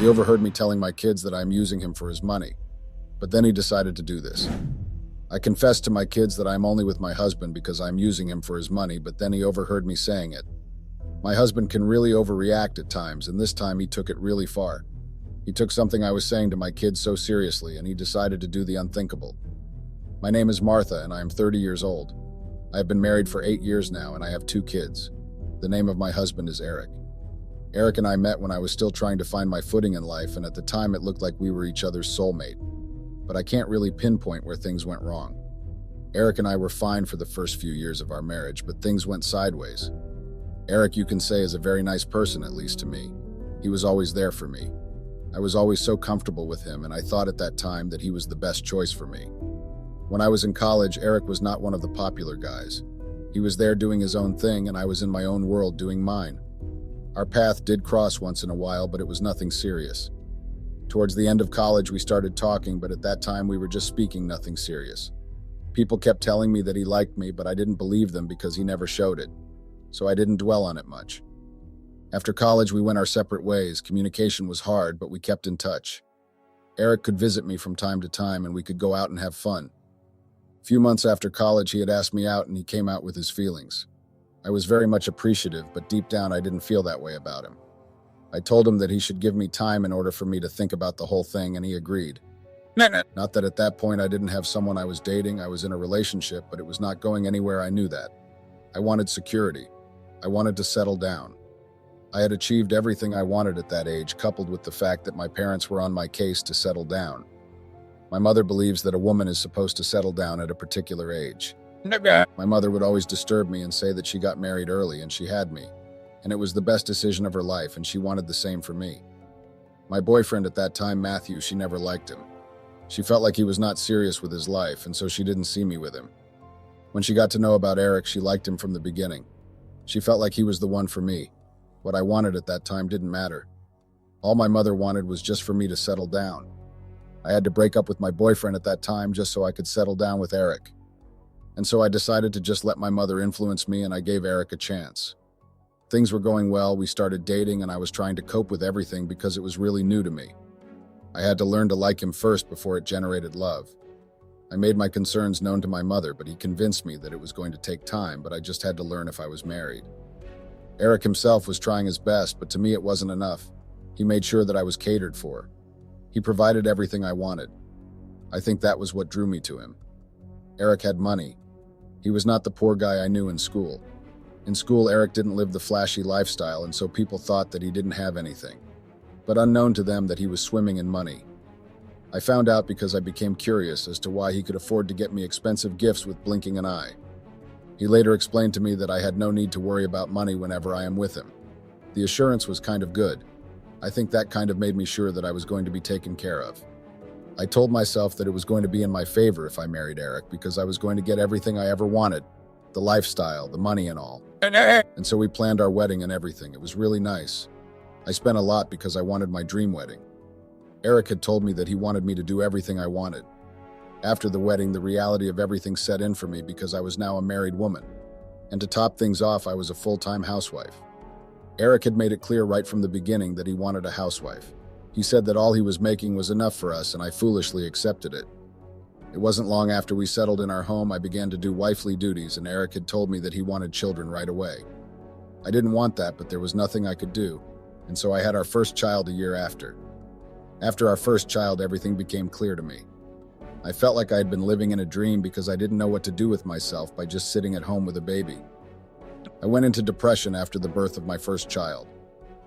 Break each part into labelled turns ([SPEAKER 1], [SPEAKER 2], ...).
[SPEAKER 1] He overheard me telling my kids that I'm using him for his money, but then he decided to do this. I confessed to my kids that I'm only with my husband because I'm using him for his money, but then he overheard me saying it. My husband can really overreact at times, and this time he took it really far. He took something I was saying to my kids so seriously, and he decided to do the unthinkable. My name is Martha, and I am 30 years old. I have been married for 8 years now, and I have 2 kids. The name of my husband is Eric. Eric and I met when I was still trying to find my footing in life, and at the time it looked like we were each other's soulmate. But I can't really pinpoint where things went wrong. Eric and I were fine for the first few years of our marriage, but things went sideways. Eric, you can say, is a very nice person, at least to me. He was always there for me. I was always so comfortable with him, and I thought at that time that he was the best choice for me. When I was in college, Eric was not one of the popular guys. He was there doing his own thing, and I was in my own world doing mine. Our path did cross once in a while, but it was nothing serious. Towards the end of college, we started talking, but at that time we were just speaking nothing serious. People kept telling me that he liked me, but I didn't believe them because he never showed it. So I didn't dwell on it much. After college, we went our separate ways. Communication was hard, but we kept in touch. Eric could visit me from time to time, and we could go out and have fun. A few months after college, he had asked me out, and he came out with his feelings. I was very much appreciative, but deep down I didn't feel that way about him. I told him that he should give me time in order for me to think about the whole thing, and he agreed. Not that at that point I didn't have someone I was dating. I was in a relationship, but it was not going anywhere. I knew that. I wanted security. I wanted to settle down. I had achieved everything I wanted at that age, coupled with the fact that my parents were on my case to settle down. My mother believes that a woman is supposed to settle down at a particular age. My mother would always disturb me and say that she got married early and she had me, and it was the best decision of her life, and she wanted the same for me. My boyfriend at that time, Matthew, she never liked him. She felt like he was not serious with his life, and so she didn't see me with him. When she got to know about Eric, she liked him from the beginning. She felt like he was the one for me. What I wanted at that time didn't matter. All my mother wanted was just for me to settle down. I had to break up with my boyfriend at that time just so I could settle down with Eric. And so I decided to just let my mother influence me, and I gave Eric a chance. Things were going well, we started dating, and I was trying to cope with everything because it was really new to me. I had to learn to like him first before it generated love. I made my concerns known to my mother, but he convinced me that it was going to take time, but I just had to learn if I was married. Eric himself was trying his best, but to me it wasn't enough. He made sure that I was catered for. He provided everything I wanted. I think that was what drew me to him. Eric had money. He was not the poor guy I knew in school. In school, Eric didn't live the flashy lifestyle, and so people thought that he didn't have anything. But unknown to them that he was swimming in money. I found out because I became curious as to why he could afford to get me expensive gifts with blinking an eye. He later explained to me that I had no need to worry about money whenever I am with him. The assurance was kind of good. I think that kind of made me sure that I was going to be taken care of. I told myself that it was going to be in my favor if I married Eric because I was going to get everything I ever wanted, the lifestyle, the money and all. And so we planned our wedding and everything. It was really nice. I spent a lot because I wanted my dream wedding. Eric had told me that he wanted me to do everything I wanted. After the wedding, the reality of everything set in for me because I was now a married woman. And to top things off, I was a full-time housewife. Eric had made it clear right from the beginning that he wanted a housewife. He said that all he was making was enough for us, and I foolishly accepted it. It wasn't long after we settled in our home I began to do wifely duties, and Eric had told me that he wanted children right away. I didn't want that, but there was nothing I could do, and so I had our first child a year after. After our first child, everything became clear to me. I felt like I had been living in a dream because I didn't know what to do with myself by just sitting at home with a baby. I went into depression after the birth of my first child.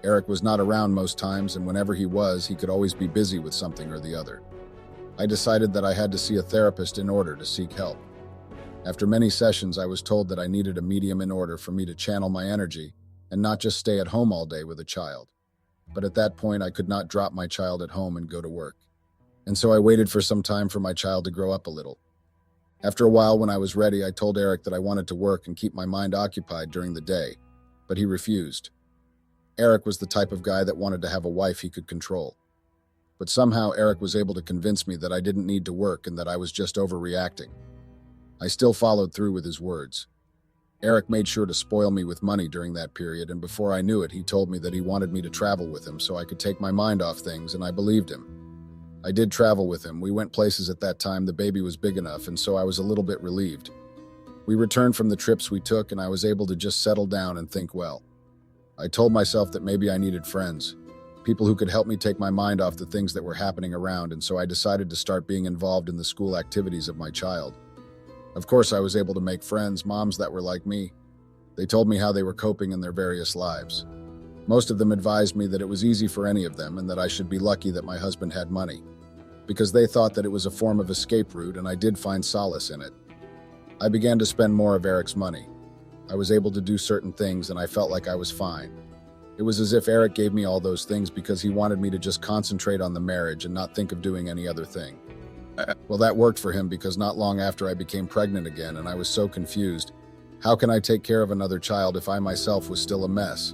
[SPEAKER 1] Eric was not around most times, and whenever he was, he could always be busy with something or the other. I decided that I had to see a therapist in order to seek help. After many sessions, I was told that I needed a medium in order for me to channel my energy and not just stay at home all day with a child. But at that point, I could not drop my child at home and go to work. And so I waited for some time for my child to grow up a little. After a while, when I was ready, I told Eric that I wanted to work and keep my mind occupied during the day, but he refused. Eric was the type of guy that wanted to have a wife he could control. But somehow Eric was able to convince me that I didn't need to work and that I was just overreacting. I still followed through with his words. Eric made sure to spoil me with money during that period, and before I knew it, he told me that he wanted me to travel with him so I could take my mind off things, and I believed him. I did travel with him. We went places at that time. The baby was big enough, and so I was a little bit relieved. We returned from the trips we took, and I was able to just settle down and think well. I told myself that maybe I needed friends, people who could help me take my mind off the things that were happening around, and so I decided to start being involved in the school activities of my child. Of course, I was able to make friends, moms that were like me. They told me how they were coping in their various lives. Most of them advised me that it was easy for any of them and that I should be lucky that my husband had money, because they thought that it was a form of escape route, and I did find solace in it. I began to spend more of Eric's money. I was able to do certain things, and I felt like I was fine. It was as if Eric gave me all those things because he wanted me to just concentrate on the marriage and not think of doing any other thing. Well, that worked for him because not long after I became pregnant again, and I was so confused. How can I take care of another child if I myself was still a mess?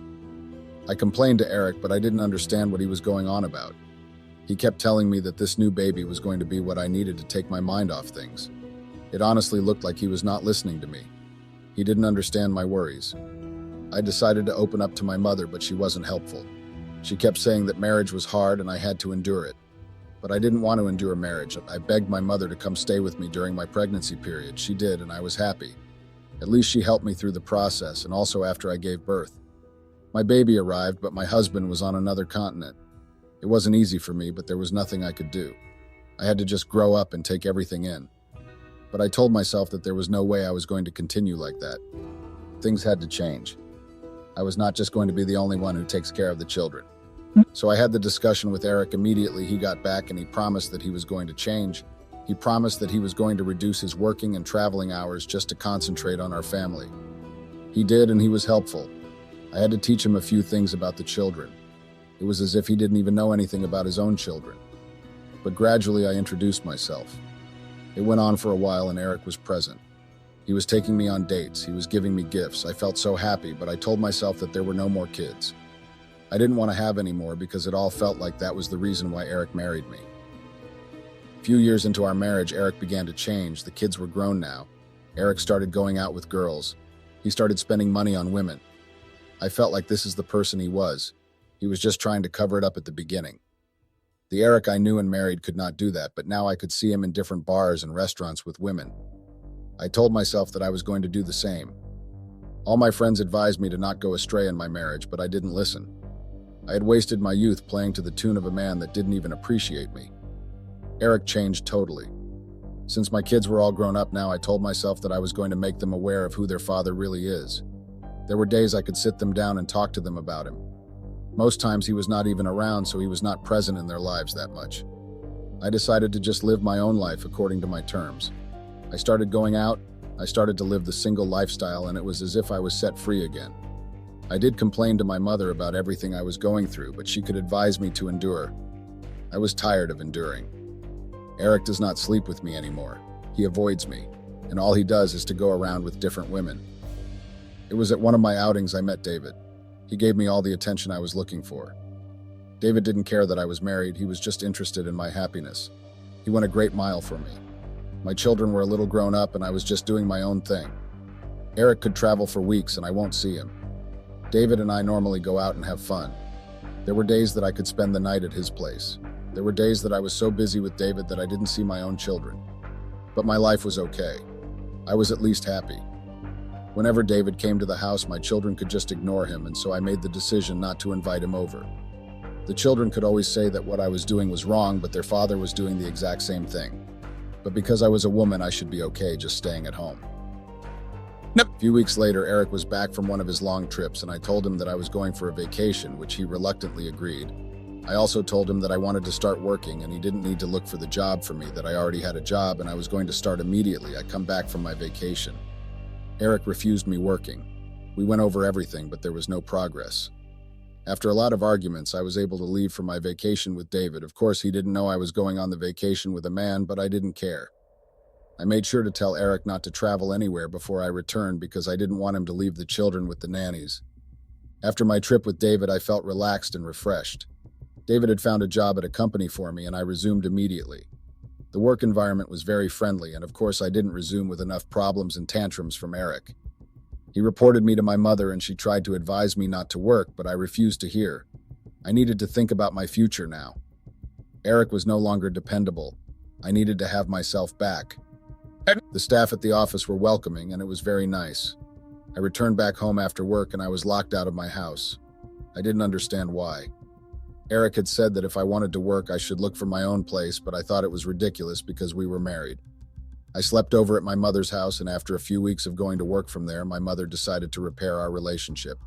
[SPEAKER 1] I complained to Eric, but I didn't understand what he was going on about. He kept telling me that this new baby was going to be what I needed to take my mind off things. It honestly looked like he was not listening to me. He didn't understand my worries. I decided to open up to my mother, but she wasn't helpful. She kept saying that marriage was hard and I had to endure it. But I didn't want to endure marriage. I begged my mother to come stay with me during my pregnancy period. She did, and I was happy. At least she helped me through the process, and also after I gave birth. My baby arrived, but my husband was on another continent. It wasn't easy for me, but there was nothing I could do. I had to just grow up and take everything in. But I told myself that there was no way I was going to continue like that. Things had to change. I was not just going to be the only one who takes care of the children. So I had the discussion with Eric immediately. He got back and he promised that he was going to change. He promised that he was going to reduce his working and traveling hours just to concentrate on our family. He did, and he was helpful. I had to teach him a few things about the children. It was as if he didn't even know anything about his own children. But gradually I introduced myself. It went on for a while, and Eric was present. He was taking me on dates. He was giving me gifts. I felt so happy, but I told myself that there were no more kids. I didn't want to have any more because it all felt like that was the reason why Eric married me. A few years into our marriage, Eric began to change. The kids were grown now. Eric started going out with girls. He started spending money on women. I felt like this is the person he was. He was just trying to cover it up at the beginning. The Eric I knew and married could not do that, but now I could see him in different bars and restaurants with women. I told myself that I was going to do the same. All my friends advised me to not go astray in my marriage, but I didn't listen. I had wasted my youth playing to the tune of a man that didn't even appreciate me. Eric changed totally. Since my kids were all grown up now, I told myself that I was going to make them aware of who their father really is. There were days I could sit them down and talk to them about him. Most times he was not even around, so he was not present in their lives that much. I decided to just live my own life according to my terms. I started going out, I started to live the single lifestyle, and it was as if I was set free again. I did complain to my mother about everything I was going through, but she could advise me to endure. I was tired of enduring. Eric does not sleep with me anymore. He avoids me, and all he does is to go around with different women. It was at one of my outings I met David. He gave me all the attention I was looking for. David didn't care that I was married. He was just interested in my happiness. He went a great mile for me. My children were a little grown up, and I was just doing my own thing. Eric could travel for weeks, and I won't see him. David and I normally go out and have fun. There were days that I could spend the night at his place. There were days that I was so busy with David that I didn't see my own children. But my life was okay. I was at least happy. Whenever David came to the house, my children could just ignore him, and so I made the decision not to invite him over. The children could always say that what I was doing was wrong, but their father was doing the exact same thing. But because I was a woman, I should be okay just staying at home. A few weeks later, Eric was back from one of his long trips, and I told him that I was going for a vacation, which he reluctantly agreed. I also told him that I wanted to start working, and he didn't need to look for the job for me, that I already had a job and I was going to start immediately. I come back from my vacation. Eric refused me working. We went over everything, but there was no progress. After a lot of arguments, I was able to leave for my vacation with David. Of course, he didn't know I was going on the vacation with a man, but I didn't care. I made sure to tell Eric not to travel anywhere before I returned because I didn't want him to leave the children with the nannies. After my trip with David, I felt relaxed and refreshed. David had found a job at a company for me, and I resumed immediately. The work environment was very friendly, and of course I didn't resume with enough problems and tantrums from Eric. He reported me to my mother and she tried to advise me not to work, but I refused to hear. I needed to think about my future now. Eric was no longer dependable. I needed to have myself back. The staff at the office were welcoming and it was very nice. I returned back home after work and I was locked out of my house. I didn't understand why. Eric had said that if I wanted to work, I should look for my own place, but I thought it was ridiculous because we were married. I slept over at my mother's house, and after a few weeks of going to work from there, my mother decided to repair our relationship.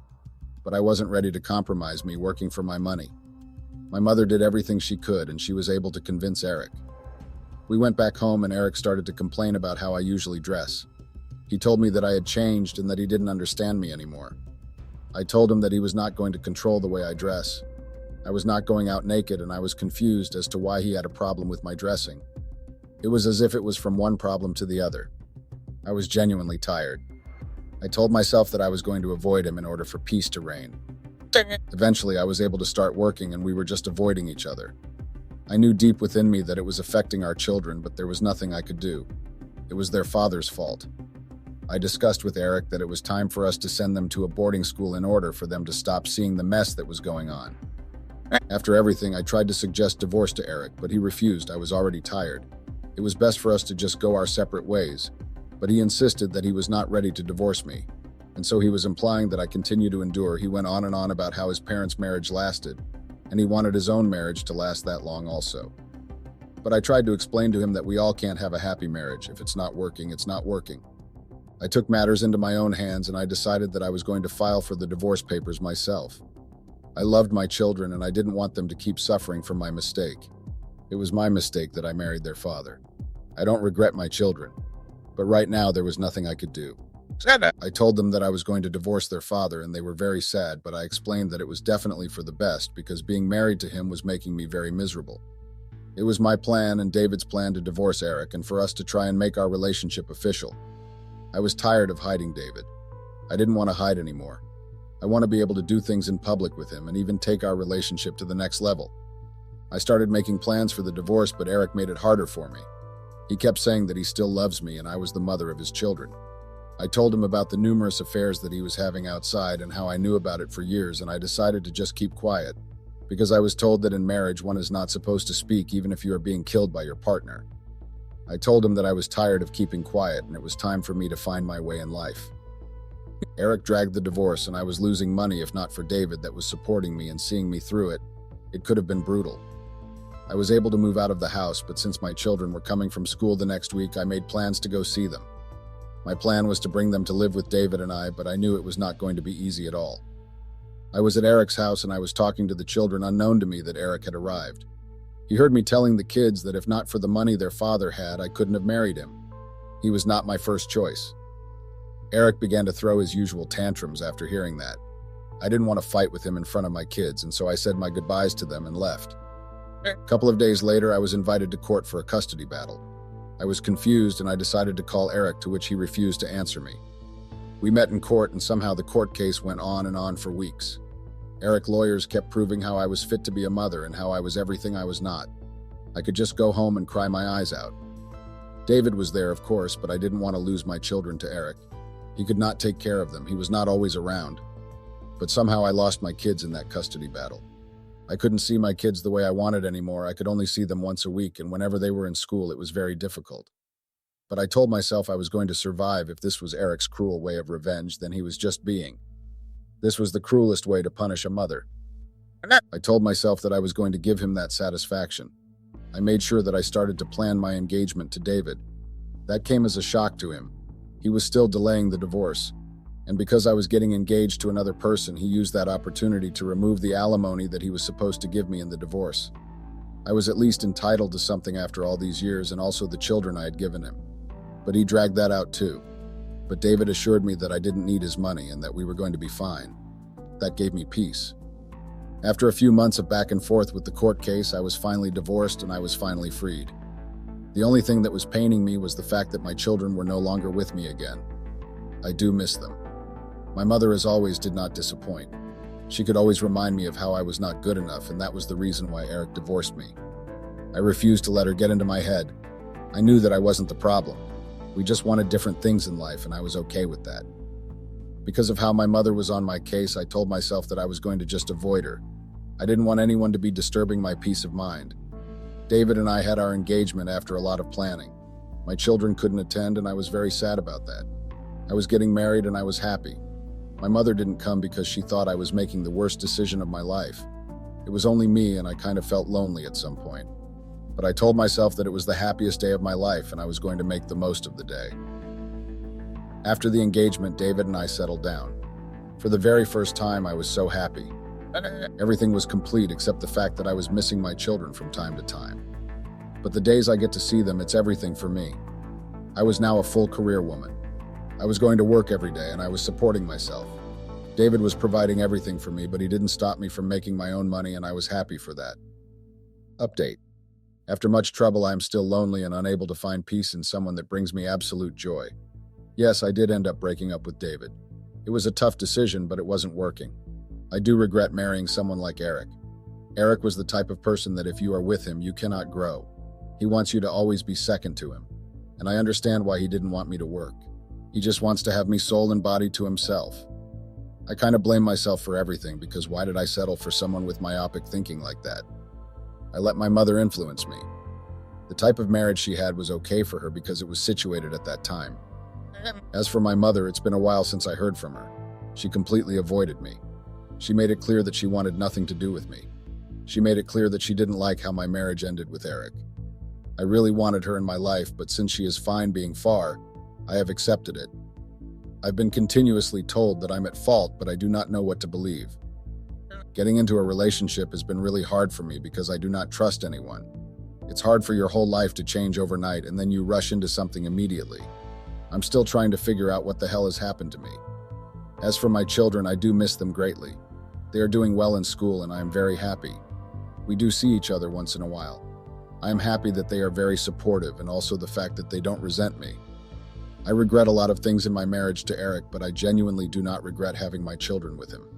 [SPEAKER 1] But I wasn't ready to compromise me working for my money. My mother did everything she could, and she was able to convince Eric. We went back home, and Eric started to complain about how I usually dress. He told me that I had changed and that he didn't understand me anymore. I told him that he was not going to control the way I dress. I was not going out naked, and I was confused as to why he had a problem with my dressing. It was as if it was from one problem to the other. I was genuinely tired. I told myself that I was going to avoid him in order for peace to reign. Eventually, I was able to start working, and we were just avoiding each other. I knew deep within me that it was affecting our children, but there was nothing I could do. It was their father's fault. I discussed with Eric that it was time for us to send them to a boarding school in order for them to stop seeing the mess that was going on. After everything, I tried to suggest divorce to Eric, but he refused. I was already tired. It was best for us to just go our separate ways, but he insisted that he was not ready to divorce me, and so he was implying that I continue to endure. He went on and on about how his parents' marriage lasted, and he wanted his own marriage to last that long also. But I tried to explain to him that we all can't have a happy marriage. If it's not working, it's not working. I took matters into my own hands, and I decided that I was going to file for the divorce papers myself. I loved my children, and I didn't want them to keep suffering from my mistake. It was my mistake that I married their father. I don't regret my children, but right now there was nothing I could do. I told them that I was going to divorce their father, and they were very sad, but I explained that it was definitely for the best because being married to him was making me very miserable. It was my plan and David's plan to divorce Eric and for us to try and make our relationship official. I was tired of hiding David. I didn't want to hide anymore. I want to be able to do things in public with him and even take our relationship to the next level. I started making plans for the divorce, but Eric made it harder for me. He kept saying that he still loves me and I was the mother of his children. I told him about the numerous affairs that he was having outside and how I knew about it for years, and I decided to just keep quiet, because I was told that in marriage one is not supposed to speak even if you are being killed by your partner. I told him that I was tired of keeping quiet and it was time for me to find my way in life. Eric dragged the divorce and I was losing money if not for David that was supporting me and seeing me through it. It could have been brutal. I was able to move out of the house, but since my children were coming from school the next week, I made plans to go see them. My plan was to bring them to live with David and I, but I knew it was not going to be easy at all. I was at Eric's house and I was talking to the children, unknown to me that Eric had arrived. He heard me telling the kids that if not for the money their father had, I couldn't have married him. He was not my first choice. Eric began to throw his usual tantrums after hearing that. I didn't want to fight with him in front of my kids, and so I said my goodbyes to them and left. A couple of days later, I was invited to court for a custody battle. I was confused and I decided to call Eric, to which he refused to answer me. We met in court and somehow the court case went on and on for weeks. Eric lawyers kept proving how I was fit to be a mother and how I was everything I was not. I could just go home and cry my eyes out. David was there, of course, but I didn't want to lose my children to Eric. He could not take care of them. He was not always around. But somehow I lost my kids in that custody battle. I couldn't see my kids the way I wanted anymore. I could only see them once a week, and whenever they were in school, it was very difficult. But I told myself I was going to survive. If this was Eric's cruel way of revenge, then he was just being. This was the cruelest way to punish a mother. I told myself that I was going to give him that satisfaction. I made sure that I started to plan my engagement to David. That came as a shock to him. He was still delaying the divorce. And because I was getting engaged to another person, he used that opportunity to remove the alimony that he was supposed to give me in the divorce. I was at least entitled to something after all these years, and also the children I had given him. But he dragged that out too. But David assured me that I didn't need his money and that we were going to be fine. That gave me peace. After a few months of back and forth with the court case, I was finally divorced and I was finally freed. The only thing that was paining me was the fact that my children were no longer with me again. I do miss them. My mother, as always, did not disappoint. She could always remind me of how I was not good enough, and that was the reason why Eric divorced me. I refused to let her get into my head. I knew that I wasn't the problem. We just wanted different things in life, and I was okay with that. Because of how my mother was on my case, I told myself that I was going to just avoid her. I didn't want anyone to be disturbing my peace of mind. David and I had our engagement after a lot of planning. My children couldn't attend, and I was very sad about that. I was getting married and I was happy. My mother didn't come because she thought I was making the worst decision of my life. It was only me, and I kind of felt lonely at some point. But I told myself that it was the happiest day of my life and I was going to make the most of the day. After the engagement, David and I settled down. For the very first time, I was so happy. Everything was complete except the fact that I was missing my children from time to time. But the days I get to see them, it's everything for me. I was now a full career woman. I was going to work every day and I was supporting myself. David was providing everything for me, but he didn't stop me from making my own money, and I was happy for that. Update. After much trouble, I am still lonely and unable to find peace in someone that brings me absolute joy. Yes, I did end up breaking up with David. It was a tough decision, but it wasn't working. I do regret marrying someone like Eric. Eric was the type of person that if you are with him, you cannot grow. He wants you to always be second to him. And I understand why he didn't want me to work. He just wants to have me soul and body to himself. I kind of blame myself for everything, because why did I settle for someone with myopic thinking like that? I let my mother influence me. The type of marriage she had was okay for her because it was situated at that time. As for my mother, it's been a while since I heard from her. She completely avoided me. She made it clear that she wanted nothing to do with me. She made it clear that she didn't like how my marriage ended with Eric. I really wanted her in my life, but since she is fine being far, I have accepted it. I've been continuously told that I'm at fault, but I do not know what to believe. Getting into a relationship has been really hard for me because I do not trust anyone. It's hard for your whole life to change overnight and then you rush into something immediately. I'm still trying to figure out what the hell has happened to me. As for my children, I do miss them greatly. They are doing well in school and I am very happy. We do see each other once in a while. I am happy that they are very supportive and also the fact that they don't resent me. I regret a lot of things in my marriage to Eric, but I genuinely do not regret having my children with him.